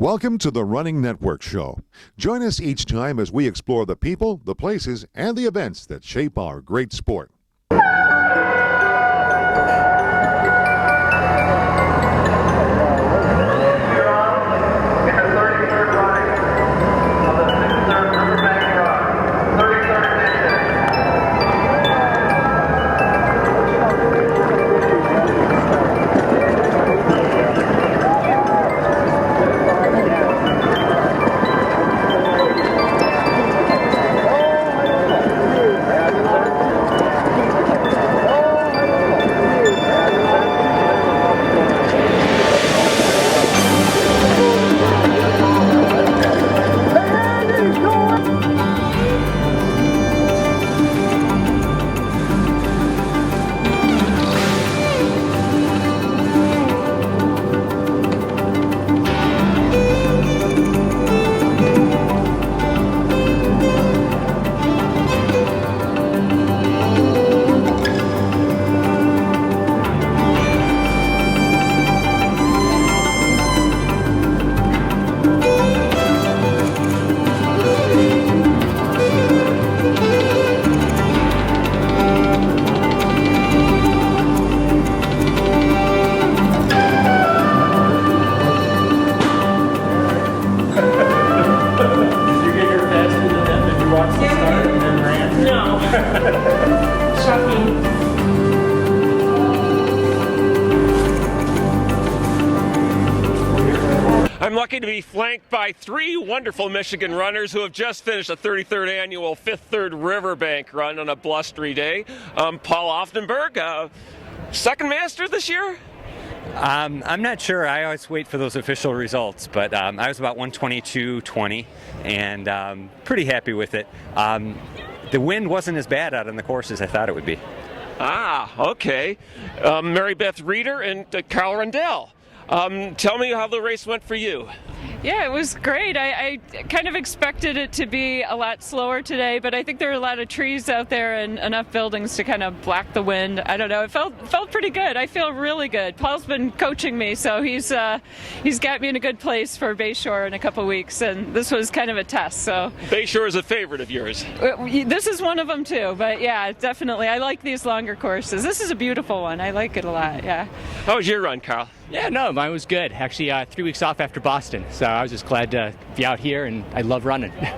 Welcome to the Running Network Show. Join us each time as we explore the people, the places, and the events that shape our great sport. I'm lucky to be flanked by three wonderful Michigan runners who have just finished the 33rd annual Fifth Third Riverbank run on a blustery day. Paul Oftenberg, second master this year? I'm not sure. I always wait for those official results, but I was about 122.20 and pretty happy with it. The wind wasn't as bad out on the course as I thought it would be. Ah, okay. Mary Beth Reeder and Carl Rundell. Tell me how the race went for you. Yeah, it was great. I kind of expected it to be a lot slower today, but I think there are a lot of trees out there and enough buildings to kind of block the wind. I don't know. It felt pretty good. I feel really good. Paul's been coaching me, so he's got me in a good place for Bayshore in a couple weeks, and this was kind of a test. So Bayshore is a favorite of yours. This is one of them too, but yeah, definitely. I like these longer courses. This is a beautiful one. I like it a lot. Yeah. How was your run, Carl? Yeah, no, mine was good. Actually, 3 weeks off after Boston, so I was just glad to be out here, and I love running. I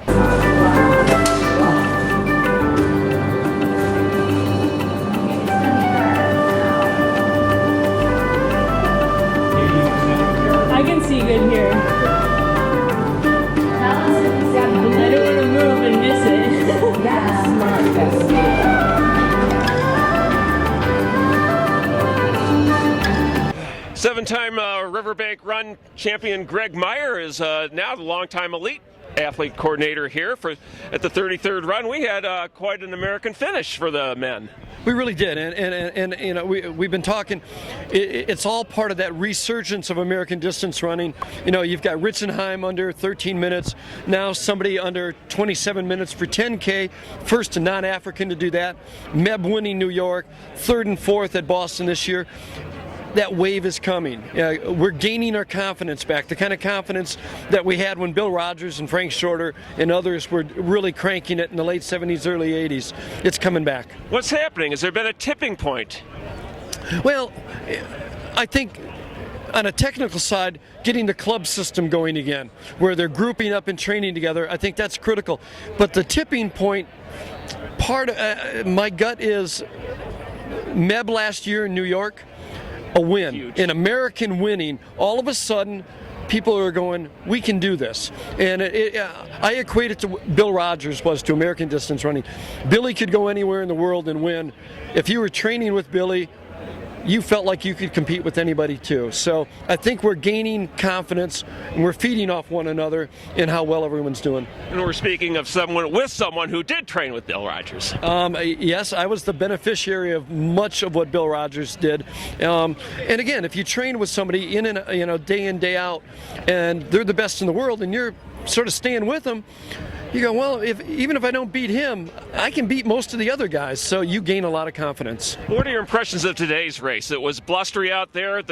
can see good here. I don't want to move and miss it. That's smart. That's smart. Seven-time Riverbank Run champion Greg Meyer is now the longtime elite athlete coordinator here at the 33rd run. We had quite an American finish for the men. We really did, and you know, we've been talking. It's all part of that resurgence of American distance running. You know, you've got Ritzenheim under 13 minutes, now somebody under 27 minutes for 10K, first non-African to do that. Meb winning New York, third and fourth at Boston this year. That wave is coming. We're gaining our confidence back, the kind of confidence that we had when Bill Rogers and Frank Shorter and others were really cranking it in the late 70s, early 80s. It's coming back. What's happening? Has there been a tipping point? Well, I think on a technical side, getting the club system going again, where they're grouping up and training together, I think that's critical. But the tipping point, my gut is Meb last year in New York, a win. Huge. An American winning, all of a sudden people are going, we can do this. And I equate it to what Bill Rogers was to American distance running. Billy could go anywhere in the world and win. If you were training with Billy, you felt like you could compete with anybody too. So I think we're gaining confidence and we're feeding off one another in how well everyone's doing. And we're speaking of someone who did train with Bill Rogers. Yes, I was the beneficiary of much of what Bill Rogers did. And again, if you train with somebody day in, day out, and they're the best in the world, and you're sort of staying with them, you go, well, even if I don't beat him, I can beat most of the other guys. So you gain a lot of confidence. What are your impressions of today's race? It was blustery out there.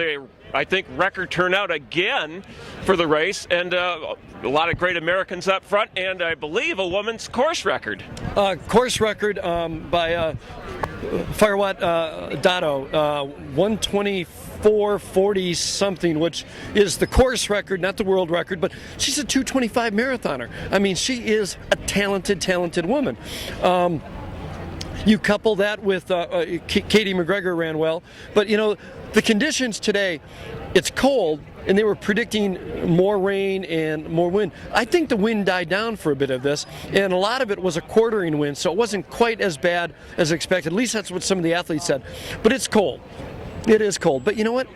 I think record turnout again for the race, and a lot of great Americans up front, and I believe a woman's course record. Course record by Firewat Dotto, 124.40 something, which is the course record, not the world record, but she's a 225 marathoner. I mean, she is a talented woman. You couple that with Katie McGregor ran well, but the conditions today, it's cold, and they were predicting more rain and more wind. I think the wind died down for a bit of this, and a lot of it was a quartering wind, so it wasn't quite as bad as expected. At least that's what some of the athletes said. But it's cold. It is cold, but you know what?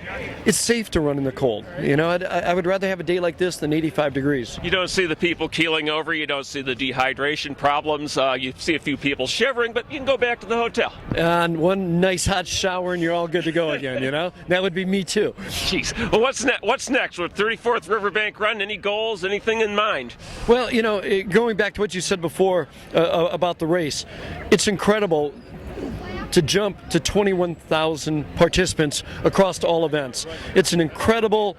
It's safe to run in the cold. I would rather have a day like this than 85 degrees. You don't see the people keeling over. You don't see the dehydration problems. You see a few people shivering, but you can go back to the hotel. And one nice hot shower, and you're all good to go again. That would be me too. Jeez. Well, what's next with 34th Riverbank Run? Any goals? Anything in mind? Well, going back to what you said before about the race, it's incredible to jump to 21,000 participants across all events. It's an incredible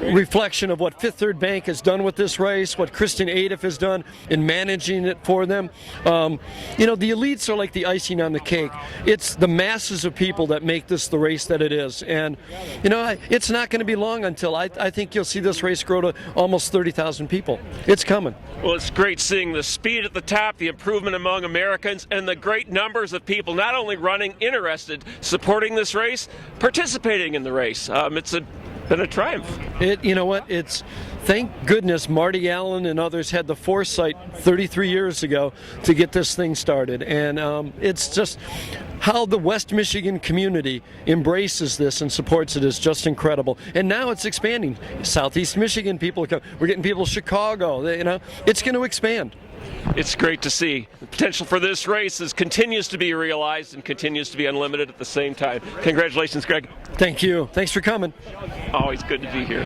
reflection of what Fifth Third Bank has done with this race, what Kristen Adif has done in managing it for them. The elites are like the icing on the cake. It's the masses of people that make this the race that it is. And, it's not going to be long until I think you'll see this race grow to almost 30,000 people. It's coming. Well, it's great seeing the speed at the top, the improvement among Americans, and the great numbers of people not only running, interested, supporting this race, participating in the race. It's been a triumph. It's thank goodness Marty Allen and others had the foresight 33 years ago to get this thing started, and it's just how the West Michigan community embraces this and supports it is just incredible. And now it's expanding. Southeast Michigan people come. We're getting people Chicago. It's going to expand. It's great to see. The potential for this race continues to be realized and continues to be unlimited at the same time. Congratulations, Greg. Thank you. Thanks for coming. Always good to be here.